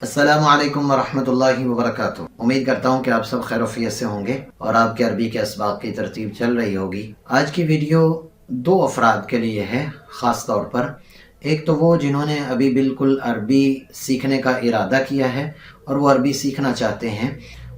السلام علیکم ورحمۃ اللہ وبرکاتہ۔ امید کرتا ہوں کہ آپ سب خیر و عافیت سے ہوں گے اور آپ کے عربی کے اسباق کی ترتیب چل رہی ہوگی۔ آج کی ویڈیو دو افراد کے لیے ہے خاص طور پر۔ ایک تو وہ جنہوں نے ابھی بالکل عربی سیکھنے کا ارادہ کیا ہے اور وہ عربی سیکھنا چاہتے ہیں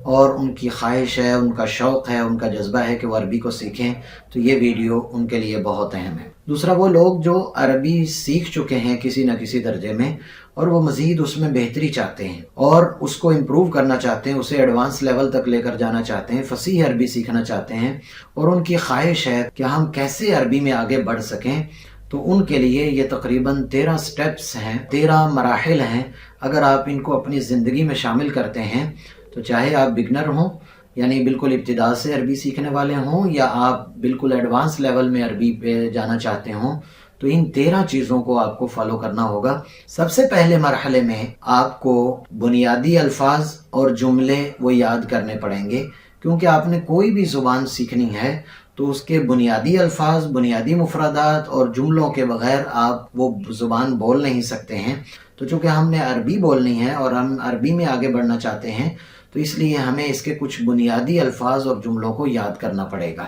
اور ان کی خواہش ہے، ان کا شوق ہے، ان کا جذبہ ہے کہ وہ عربی کو سیکھیں، تو یہ ویڈیو ان کے لیے بہت اہم ہے۔ دوسرا وہ لوگ جو عربی سیکھ چکے ہیں کسی نہ کسی درجے میں اور وہ مزید اس میں بہتری چاہتے ہیں اور اس کو امپروو کرنا چاہتے ہیں، اسے ایڈوانس لیول تک لے کر جانا چاہتے ہیں، فصیح عربی سیکھنا چاہتے ہیں اور ان کی خواہش ہے کہ ہم کیسے عربی میں آگے بڑھ سکیں۔ تو ان کے لیے یہ تقریباً 13 سٹیپس ہیں، 13 مراحل ہیں۔ اگر آپ ان کو اپنی زندگی میں شامل کرتے ہیں تو چاہے آپ بگنر ہوں یعنی بالکل ابتدا سے عربی سیکھنے والے ہوں یا آپ بالکل ایڈوانس لیول میں عربی پہ جانا چاہتے ہوں، تو ان 13 چیزوں کو آپ کو فالو کرنا ہوگا۔ سب سے پہلے مرحلے میں آپ کو بنیادی الفاظ اور جملے وہ یاد کرنے پڑیں گے، کیونکہ آپ نے کوئی بھی زبان سیکھنی ہے تو اس کے بنیادی الفاظ، بنیادی مفردات اور جملوں کے بغیر آپ وہ زبان بول نہیں سکتے ہیں۔ تو چونکہ ہم نے عربی بولنی ہے اور ہم عربی میں آگے بڑھنا چاہتے ہیں تو اس لیے ہمیں اس کے کچھ بنیادی الفاظ اور جملوں کو یاد کرنا پڑے گا۔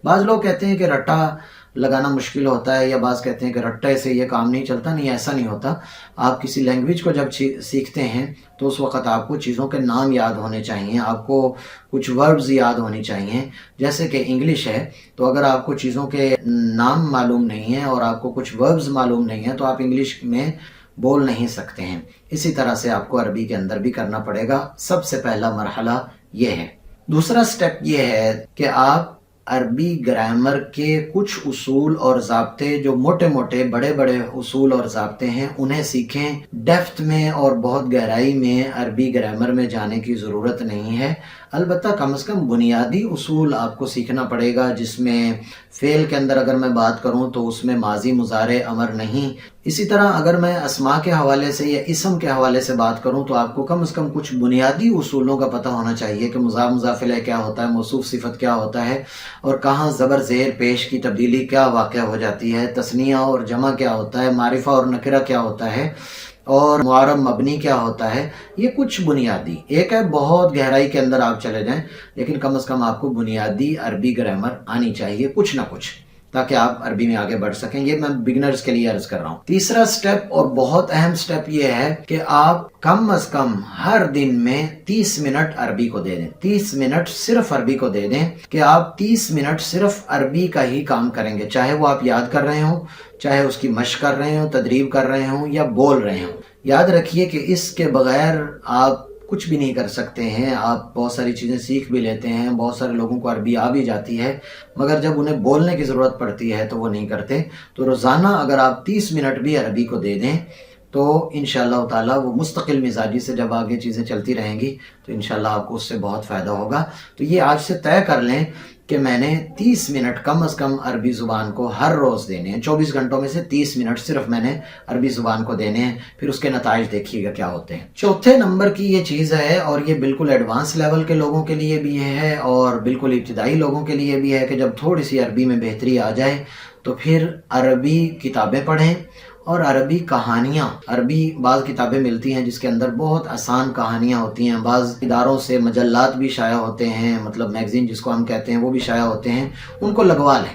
بعض لوگ کہتے ہیں کہ رٹا لگانا مشکل ہوتا ہے یا بعض کہتے ہیں کہ رٹے سے یہ کام نہیں چلتا۔ نہیں، ایسا نہیں ہوتا۔ آپ کسی لینگویج کو جب سیکھتے ہیں تو اس وقت آپ کو چیزوں کے نام یاد ہونے چاہیے، آپ کو کچھ وربز یاد ہونی چاہیے۔ جیسے کہ انگلش ہے تو اگر آپ کو چیزوں کے نام معلوم نہیں ہیں اور آپ کو کچھ وربز معلوم نہیں ہیں تو آپ انگلش میں بول نہیں سکتے ہیں۔ اسی طرح سے آپ کو عربی کے اندر بھی کرنا پڑے گا۔ سب سے پہلا مرحلہ یہ ہے۔ دوسرا سٹیپ یہ ہے کہ آپ عربی گرامر کے کچھ اصول اور ضابطے، جو موٹے موٹے بڑے بڑے اصول اور ضابطے ہیں، انہیں سیکھیں۔ ڈیپتھ میں اور بہت گہرائی میں عربی گرامر میں جانے کی ضرورت نہیں ہے، البتہ کم از کم بنیادی اصول آپ کو سیکھنا پڑے گا، جس میں فعل کے اندر اگر میں بات کروں تو اس میں ماضی مضارع امر نہیں۔ اسی طرح اگر میں اسماء کے حوالے سے یا اسم کے حوالے سے بات کروں تو آپ کو کم از کم کچھ بنیادی اصولوں کا پتہ ہونا چاہیے کہ مضاف مضاف الیہ کیا ہوتا ہے، موصوف صفت کیا ہوتا ہے اور کہاں زبر زیر پیش کی تبدیلی کیا واقع ہو جاتی ہے، تثنیہ اور جمع کیا ہوتا ہے، معرفہ اور نکرہ کیا ہوتا ہے اور معرب مبنی کیا ہوتا ہے۔ یہ کچھ بنیادی، ایک ہے بہت گہرائی کے اندر آپ چلے جائیں، لیکن کم از کم آپ کو بنیادی عربی گرامر آنی چاہیے کچھ نہ کچھ، تاکہ آپ عربی میں آگے بڑھ سکیں۔ یہ میں بگنرز کے لیے عرض کر رہا ہوں۔ تیسرا سٹیپ اور بہت اہم سٹیپ یہ ہے کہ آپ کم از کم ہر دن میں 30 منٹ عربی کو دے دیں۔ 30 منٹ صرف عربی کو دے دیں کہ آپ 30 منٹ صرف عربی کا ہی کام کریں گے، چاہے وہ آپ یاد کر رہے ہوں، چاہے اس کی مشق کر رہے ہوں، تدریب کر رہے ہوں یا بول رہے ہوں۔ یاد رکھیے کہ اس کے بغیر آپ کچھ بھی نہیں کر سکتے ہیں۔ آپ بہت ساری چیزیں سیکھ بھی لیتے ہیں، بہت سارے لوگوں کو عربی آ بھی جاتی ہے، مگر جب انہیں بولنے کی ضرورت پڑتی ہے تو وہ نہیں کرتے۔ تو روزانہ اگر آپ 30 منٹ بھی عربی کو دے دیں تو انشاءاللہ تعالیٰ وہ مستقل مزاجی سے جب آگے چیزیں چلتی رہیں گی تو انشاءاللہ آپ کو اس سے بہت فائدہ ہوگا۔ تو یہ آج سے طے کر لیں کہ میں نے 30 منٹ کم از کم عربی زبان کو ہر روز دینے ہیں۔ 24 گھنٹوں میں سے 30 منٹ صرف میں نے عربی زبان کو دینے ہیں، پھر اس کے نتائج دیکھیے گا کیا ہوتے ہیں۔ چوتھے نمبر کی یہ چیز ہے اور یہ بالکل ایڈوانس لیول کے لوگوں کے لیے بھی ہے اور بالکل ابتدائی لوگوں کے لیے بھی ہے کہ جب تھوڑی سی عربی میں بہتری آ جائے تو پھر عربی کتابیں پڑھیں اور عربی کہانیاں۔ عربی بعض کتابیں ملتی ہیں جس کے اندر بہت آسان کہانیاں ہوتی ہیں، بعض اداروں سے مجلات بھی شائع ہوتے ہیں، مطلب میگزین جس کو ہم کہتے ہیں وہ بھی شائع ہوتے ہیں، ان کو لگوا لیں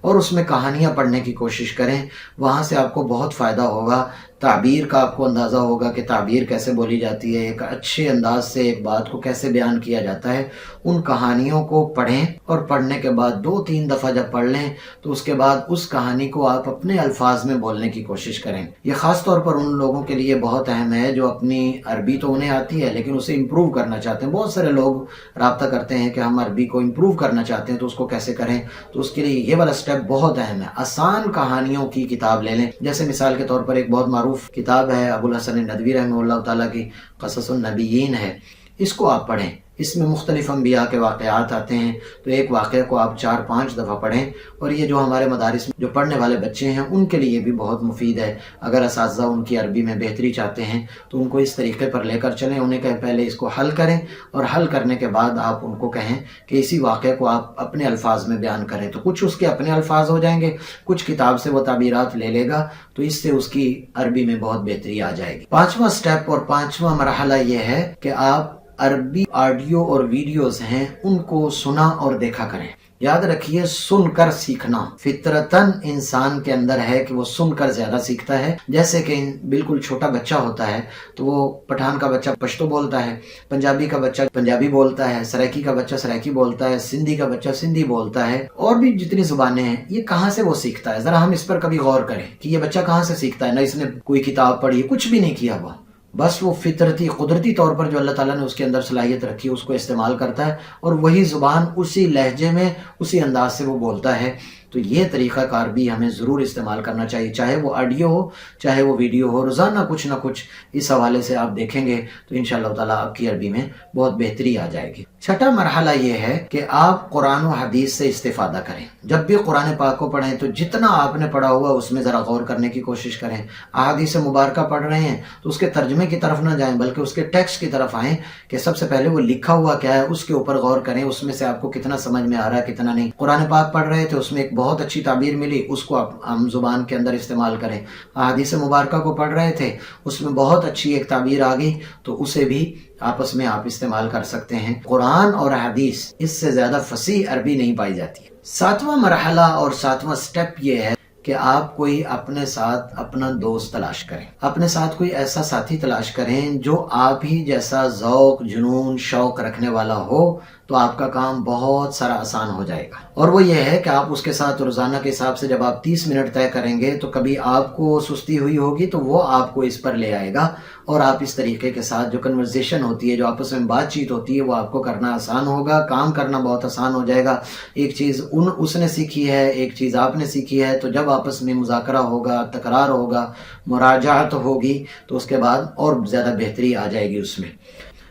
اور اس میں کہانیاں پڑھنے کی کوشش کریں۔ وہاں سے آپ کو بہت فائدہ ہوگا، تعبیر کا آپ کو اندازہ ہوگا کہ تعبیر کیسے بولی جاتی ہے، ایک اچھے انداز سے ایک بات کو کیسے بیان کیا جاتا ہے۔ ان کہانیوں کو پڑھیں اور پڑھنے کے بعد 2-3 دفعہ جب پڑھ لیں تو اس کے بعد اس کہانی کو آپ اپنے الفاظ میں بولنے کی کوشش کریں۔ یہ خاص طور پر ان لوگوں کے لیے بہت اہم ہے جو اپنی عربی تو انہیں آتی ہے لیکن اسے امپروو کرنا چاہتے ہیں۔ بہت سارے لوگ رابطہ کرتے ہیں کہ ہم عربی کو امپروو کرنا چاہتے ہیں تو اس کو کیسے کریں، تو اس کے لیے یہ والا سٹیپ بہت اہم ہے۔ آسان کہانیوں کی کتاب لے لیں، جیسے مثال کے طور پر ایک بہت معروف کتاب ہے ابو الحسن الندوی رحمہ اللہ تعالیٰ کی قصص النبیین ہے، اس کو آپ پڑھیں۔ اس میں مختلف انبیاء کے واقعات آتے ہیں، تو ایک واقعہ کو آپ 4-5 دفعہ پڑھیں، اور یہ جو ہمارے مدارس میں جو پڑھنے والے بچے ہیں ان کے لیے بھی بہت مفید ہے۔ اگر اساتذہ ان کی عربی میں بہتری چاہتے ہیں تو ان کو اس طریقے پر لے کر چلیں، انہیں کہیں پہلے اس کو حل کریں، اور حل کرنے کے بعد آپ ان کو کہیں کہ اسی واقعے کو آپ اپنے الفاظ میں بیان کریں، تو کچھ اس کے اپنے الفاظ ہو جائیں گے، کچھ کتاب سے وہ تعبیرات لے لے گا، تو اس سے اس کی عربی میں بہت بہتری آ جائے گی۔ 5واں سٹیپ اور 5واں مرحلہ یہ ہے کہ آپ عربی آڈیو اور ویڈیوز ہیں ان کو سنا اور دیکھا کریں۔ یاد رکھیے، سن کر سیکھنا فطرتاً انسان کے اندر ہے کہ وہ سن کر زیادہ سیکھتا ہے۔ جیسے کہ بالکل چھوٹا بچہ ہوتا ہے تو وہ پٹھان کا بچہ پشتو بولتا ہے، پنجابی کا بچہ پنجابی بولتا ہے، سرائکی کا بچہ سرائکی بولتا ہے، سندھی کا بچہ سندھی بولتا ہے، اور بھی جتنی زبانیں ہیں، یہ کہاں سے وہ سیکھتا ہے؟ ذرا ہم اس پر کبھی غور کریں کہ یہ بچہ کہاں سے سیکھتا ہے۔ نہ اس نے کوئی کتاب پڑھی، کچھ بھی نہیں کیا ہوا، بس وہ فطرتی قدرتی طور پر جو اللہ تعالیٰ نے اس کے اندر صلاحیت رکھی ہے اس کو استعمال کرتا ہے، اور وہی زبان اسی لہجے میں اسی انداز سے وہ بولتا ہے۔ تو یہ طریقہ کار بھی ہمیں ضرور استعمال کرنا چاہیے، چاہے وہ آڈیو ہو چاہے وہ ویڈیو ہو، روزانہ کچھ نہ کچھ اس حوالے سے آپ دیکھیں گے تو انشاءاللہ تعالیٰ آپ کی عربی میں بہت بہتری آ جائے گی۔ چھٹا مرحلہ یہ ہے کہ آپ قرآن و حدیث سے استفادہ کریں۔ جب بھی قرآن پاک کو پڑھیں تو جتنا آپ نے پڑھا ہوا اس میں ذرا غور کرنے کی کوشش کریں۔ احادیث مبارکہ پڑھ رہے ہیں تو اس کے ترجمے کی طرف نہ جائیں بلکہ اس کے ٹیکسٹ کی طرف آئیں کہ سب سے پہلے وہ لکھا ہوا کیا ہے، اس کے اوپر غور کریں، اس میں سے آپ کو کتنا سمجھ میں آ رہا ہے کتنا نہیں۔ قرآن پاک پڑھ رہے تھے، اس میں ایک بہت اچھی تعبیر ملی، اس کو آپ عام زبان کے اندر استعمال کریں۔ احادیث مبارکہ کو پڑھ رہے تھے، اس میں بہت اچھی ایک تعبیر آ گئی تو اسے بھی آپس میں آپ استعمال کر سکتے ہیں۔ قرآن اور حدیث اس سے زیادہ فصیح عربی نہیں پائی جاتی۔ 7واں مرحلہ اور 7واں سٹیپ یہ ہے کہ آپ کوئی اپنے ساتھ اپنا دوست تلاش کریں، اپنے ساتھ کوئی ایسا ساتھی تلاش کریں جو آپ ہی جیسا ذوق، جنون، شوق رکھنے والا ہو، تو آپ کا کام بہت سارا آسان ہو جائے گا۔ اور وہ یہ ہے کہ آپ اس کے ساتھ روزانہ کے حساب سے جب آپ 30 منٹ طے کریں گے تو کبھی آپ کو سستی ہوئی ہوگی تو وہ آپ کو اس پر لے آئے گا، اور آپ اس طریقے کے ساتھ جو کنورزیشن ہوتی ہے، جو آپس میں بات چیت ہوتی ہے، وہ آپ کو کرنا آسان ہوگا، کام کرنا بہت آسان ہو جائے گا۔ ایک چیز اس نے سیکھی ہے، ایک چیز آپ نے سیکھی ہے، تو جب آپس میں مذاکرہ ہوگا، تکرار ہوگا، مراجعت ہوگی تو اس کے بعد اور زیادہ بہتری آ جائے گی اس میں۔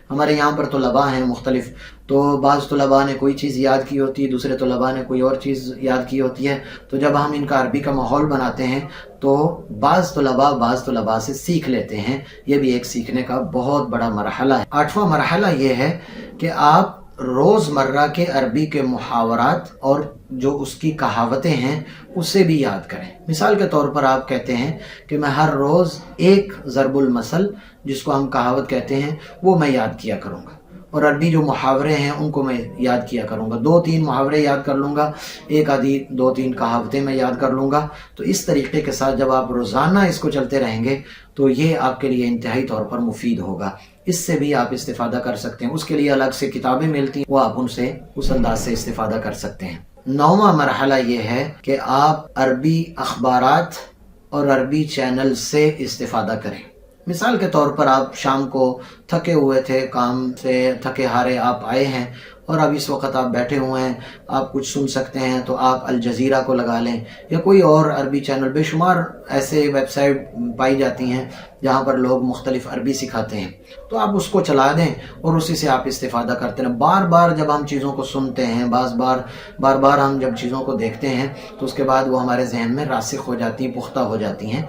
ہمارے یہاں پر طلباء ہیں مختلف، تو بعض طلباء نے کوئی چیز یاد کی ہوتی ہے، دوسرے طلباء نے کوئی اور چیز یاد کی ہوتی ہے، تو جب ہم ان کا عربی کا ماحول بناتے ہیں تو بعض طلباء سے سیکھ لیتے ہیں۔ یہ بھی ایک سیکھنے کا بہت بڑا مرحلہ ہے۔ 8واں مرحلہ یہ ہے کہ آپ روزمرہ کے عربی کے محاورات اور جو اس کی کہاوتیں ہیں اسے بھی یاد کریں۔ مثال کے طور پر آپ کہتے ہیں کہ میں ہر روز ایک ضرب المثل، جس کو ہم کہاوت کہتے ہیں، وہ میں یاد کیا کروں گا، اور عربی جو محاورے ہیں ان کو میں یاد کیا کروں گا، 2-3 محاورے یاد کر لوں گا، ایک آدھی 2-3 کہاوتیں میں یاد کر لوں گا۔ تو اس طریقے کے ساتھ جب آپ روزانہ اس کو چلتے رہیں گے تو یہ آپ کے لیے انتہائی طور پر مفید ہوگا، اس سے بھی آپ استفادہ کر سکتے ہیں۔ اس کے لیے الگ سے کتابیں ملتی ہیں، وہ آپ ان سے اس انداز سے استفادہ کر سکتے ہیں۔ 9واں مرحلہ یہ ہے کہ آپ عربی اخبارات اور عربی چینل سے استفادہ کریں۔ مثال کے طور پر آپ شام کو تھکے ہوئے تھے، کام سے تھکے ہارے آپ آئے ہیں، اور اب اس وقت آپ بیٹھے ہوئے ہیں، آپ کچھ سن سکتے ہیں تو آپ الجزیرہ کو لگا لیں یا کوئی اور عربی چینل۔ بے شمار ایسے ویب سائٹ پائی جاتی ہیں جہاں پر لوگ مختلف عربی سکھاتے ہیں، تو آپ اس کو چلا دیں اور اسی سے آپ استفادہ کرتے ہیں۔ بار بار جب ہم چیزوں کو سنتے ہیں، بار بار ہم جب چیزوں کو دیکھتے ہیں تو اس کے بعد وہ ہمارے ذہن میں راسخ ہو جاتی ہیں، پختہ ہو جاتی ہیں۔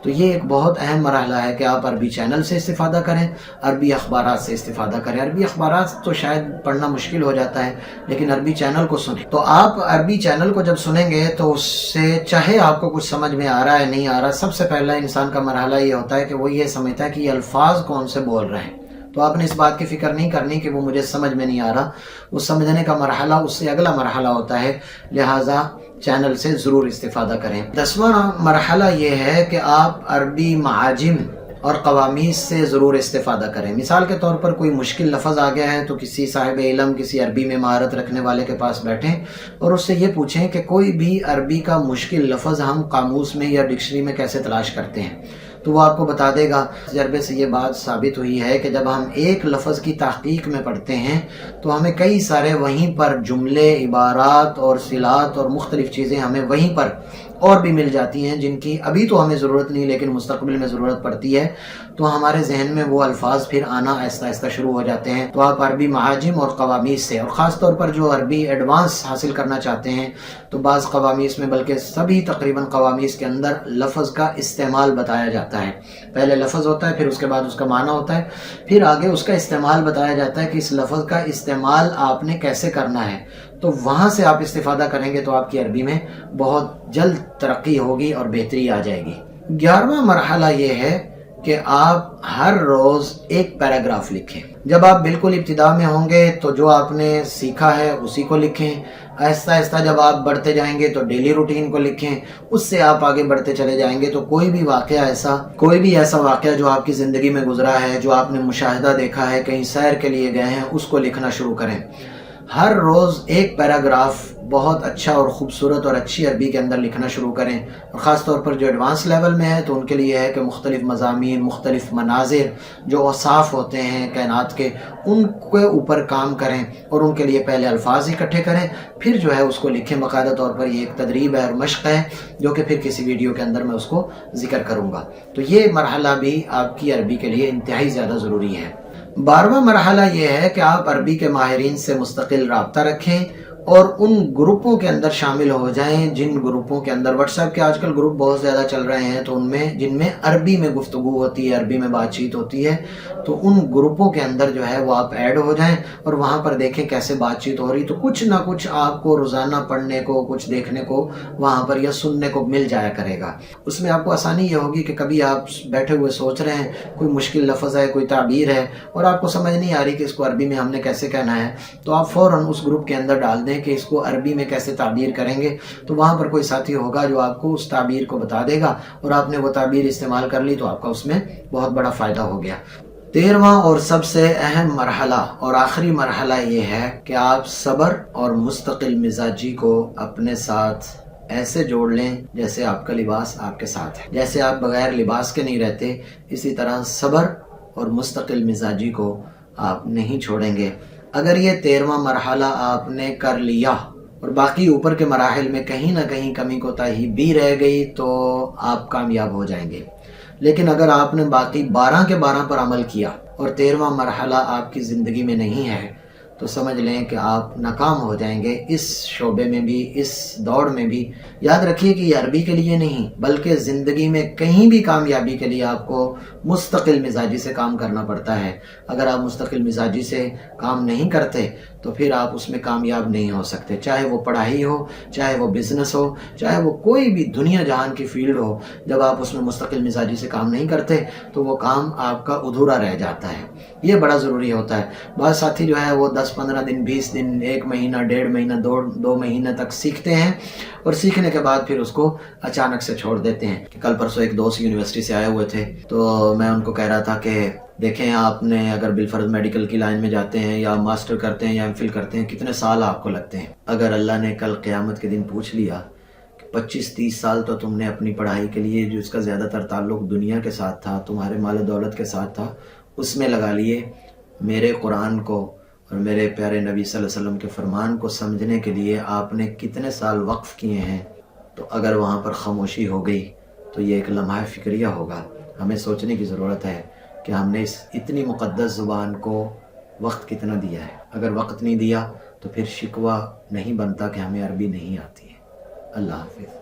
تو یہ ایک بہت اہم مرحلہ ہے کہ آپ عربی چینل سے استفادہ کریں، عربی اخبارات سے استفادہ کریں۔ عربی اخبارات تو شاید پڑھنا مشکل ہو جاتا ہے، لیکن عربی چینل کو سنیں۔ تو آپ عربی چینل کو جب سنیں گے تو اس سے چاہے آپ کو کچھ سمجھ میں آ رہا ہے نہیں آ رہا، سب سے پہلا انسان کا مرحلہ یہ ہوتا ہے کہ وہ یہ سمجھتا ہے کہ یہ الفاظ کون سے بول رہے ہیں۔ تو آپ نے اس بات کی فکر نہیں کرنی کہ وہ مجھے سمجھ میں نہیں آ رہا، وہ سمجھنے کا مرحلہ اس سے اگلا مرحلہ ہوتا ہے، لہٰذا چینل سے ضرور استفادہ کریں۔ 10واں مرحلہ یہ ہے کہ آپ عربی معاجم اور قوامیس سے ضرور استفادہ کریں۔ مثال کے طور پر کوئی مشکل لفظ آ گیا ہے تو کسی صاحب علم، کسی عربی میں مہارت رکھنے والے کے پاس بیٹھیں اور اس سے یہ پوچھیں کہ کوئی بھی عربی کا مشکل لفظ ہم قاموس میں یا ڈکشنری میں کیسے تلاش کرتے ہیں، تو وہ آپ کو بتا دے گا۔ تجربے سے یہ بات ثابت ہوئی ہے کہ جب ہم ایک لفظ کی تحقیق میں پڑھتے ہیں تو ہمیں کئی سارے وہیں پر جملے، عبارات اور صلات اور مختلف چیزیں ہمیں وہیں پر اور بھی مل جاتی ہیں جن کی ابھی تو ہمیں ضرورت نہیں لیکن مستقبل میں ضرورت پڑتی ہے، تو ہمارے ذہن میں وہ الفاظ پھر آنا آہستہ آہستہ شروع ہو جاتے ہیں۔ تو آپ عربی معاجم اور قوامیس سے، اور خاص طور پر جو عربی ایڈوانس حاصل کرنا چاہتے ہیں، تو بعض قوامیس میں بلکہ سبھی تقریباً قوامیس کے اندر لفظ کا استعمال بتایا جاتا ہے۔ پہلے لفظ ہوتا ہے، پھر اس کے بعد اس کا معنی ہوتا ہے، پھر آگے اس کا استعمال بتایا جاتا ہے کہ اس لفظ کا استعمال آپ نے کیسے کرنا ہے۔ تو وہاں سے آپ استفادہ کریں گے تو آپ کی عربی میں بہت جلد ترقی ہوگی اور بہتری آ جائے گی۔ 11واں مرحلہ یہ ہے کہ آپ ہر روز ایک پیراگراف لکھیں۔ جب آپ بالکل ابتدا میں ہوں گے تو جو آپ نے سیکھا ہے اسی کو لکھیں۔ آہستہ آہستہ جب آپ بڑھتے جائیں گے تو ڈیلی روٹین کو لکھیں، اس سے آپ آگے بڑھتے چلے جائیں گے تو کوئی بھی ایسا واقعہ جو آپ کی زندگی میں گزرا ہے، جو آپ نے مشاہدہ دیکھا ہے، کہیں سیر کے لیے گئے ہیں، اس کو لکھنا شروع کریں۔ ہر روز ایک پیراگراف بہت اچھا اور خوبصورت اور اچھی عربی کے اندر لکھنا شروع کریں، اور خاص طور پر جو ایڈوانس لیول میں ہے تو ان کے لیے ہے کہ مختلف مضامین، مختلف مناظر جو اوصاف ہوتے ہیں کائنات کے، ان کے اوپر کام کریں، اور ان کے لیے پہلے الفاظ اکٹھے کریں، پھر جو ہے اس کو لکھیں۔ باقاعدہ طور پر یہ ایک تدریب ہے اور مشق ہے جو کہ پھر کسی ویڈیو کے اندر میں اس کو ذکر کروں گا۔ تو یہ مرحلہ بھی آپ کی عربی کے لیے انتہائی زیادہ ضروری ہے۔ 12واں مرحلہ یہ ہے کہ آپ عربی کے ماہرین سے مستقل رابطہ رکھیں اور ان گروپوں کے اندر شامل ہو جائیں جن گروپوں کے اندر، واٹس ایپ کے آج کل گروپ بہت زیادہ چل رہے ہیں، تو ان میں جن میں عربی میں گفتگو ہوتی ہے، عربی میں بات چیت ہوتی ہے، تو ان گروپوں کے اندر جو ہے وہ آپ ایڈ ہو جائیں اور وہاں پر دیکھیں کیسے بات چیت ہو رہی، تو کچھ نہ کچھ آپ کو روزانہ پڑھنے کو، کچھ دیکھنے کو وہاں پر یا سننے کو مل جایا کرے گا۔ اس میں آپ کو آسانی یہ ہوگی کہ کبھی آپ بیٹھے ہوئے سوچ رہے ہیں کوئی مشکل لفظ ہے، کوئی تعبیر ہے، اور آپ کو سمجھ نہیں آ رہی کہ اس کو عربی میں ہم نے کیسے کہنا ہے، تو آپ فوراً اس گروپ کے اندر ڈال دیں کہ اس کو عربی میں کیسے تعبیر کریں گے، تو وہاں پر کوئی ساتھی ہوگا جو آپ کو اس تعبیر کو بتا دے گا، اور آپ نے وہ تعبیر استعمال کر لی تو آپ کا اس میں بہت بڑا فائدہ ہو گیا۔ 13واں اور سب سے اہم مرحلہ اور آخری مرحلہ یہ ہے کہ آپ صبر اور مستقل مزاجی کو اپنے ساتھ ایسے جوڑ لیں جیسے آپ کا لباس آپ کے ساتھ ہے۔ جیسے آپ بغیر لباس کے نہیں رہتے، اسی طرح صبر اور مستقل مزاجی کو آپ نہیں چھوڑیں گے۔ اگر یہ 13واں مرحلہ آپ نے کر لیا اور باقی اوپر کے مراحل میں کہیں نہ کہیں کمی کوتاہی بھی رہ گئی تو آپ کامیاب ہو جائیں گے۔ لیکن اگر آپ نے باقی 12 کے 12 پر عمل کیا اور 13واں مرحلہ آپ کی زندگی میں نہیں ہے تو سمجھ لیں کہ آپ ناکام ہو جائیں گے اس شعبے میں بھی، اس دوڑ میں بھی۔ یاد رکھیے کہ یہ عربی کے لیے نہیں بلکہ زندگی میں کہیں بھی کامیابی کے لیے آپ کو مستقل مزاجی سے کام کرنا پڑتا ہے۔ اگر آپ مستقل مزاجی سے کام نہیں کرتے تو پھر آپ اس میں کامیاب نہیں ہو سکتے، چاہے وہ پڑھائی ہو، چاہے وہ بزنس ہو، چاہے وہ کوئی بھی دنیا جہان کی فیلڈ ہو۔ جب آپ اس میں مستقل مزاجی سے کام نہیں کرتے تو وہ کام آپ کا ادھورا رہ جاتا ہے۔ یہ بڑا ضروری ہوتا ہے۔ بعض ساتھی جو ہے وہ 10-15 دن، 20 دن، 1 مہینہ، 1.5 مہینہ، 2 مہینہ تک سیکھتے ہیں، اور سیکھنے کے بعد پھر اس کو اچانک سے چھوڑ دیتے ہیں۔ کہ کل پرسوں ایک دوست یونیورسٹی سے آئے ہوئے تھے تو میں ان کو کہہ رہا تھا کہ دیکھیں آپ نے اگر بالفرض میڈیکل کی لائن میں جاتے ہیں یا ماسٹر کرتے ہیں یا ایم فل کرتے ہیں، کتنے سال آپ کو لگتے ہیں؟ اگر اللہ نے کل قیامت کے دن پوچھ لیا کہ 25-30 سال تو تم نے اپنی پڑھائی کے لیے، جو اس کا زیادہ تر تعلق دنیا کے ساتھ تھا، تمہارے مال و دولت کے ساتھ تھا، اس میں لگا لیے، میرے قرآن کو اور میرے پیارے نبی صلی اللہ علیہ وسلم کے فرمان کو سمجھنے کے لیے آپ نے کتنے سال وقف کیے ہیں؟ تو اگر وہاں پر خاموشی ہو گئی تو یہ ایک لمحہ فکریہ ہوگا۔ ہمیں سوچنے کی ضرورت ہے کہ ہم نے اس اتنی مقدس زبان کو وقت کتنا دیا ہے۔ اگر وقت نہیں دیا تو پھر شکوہ نہیں بنتا کہ ہمیں عربی نہیں آتی ہے۔ اللہ حافظ۔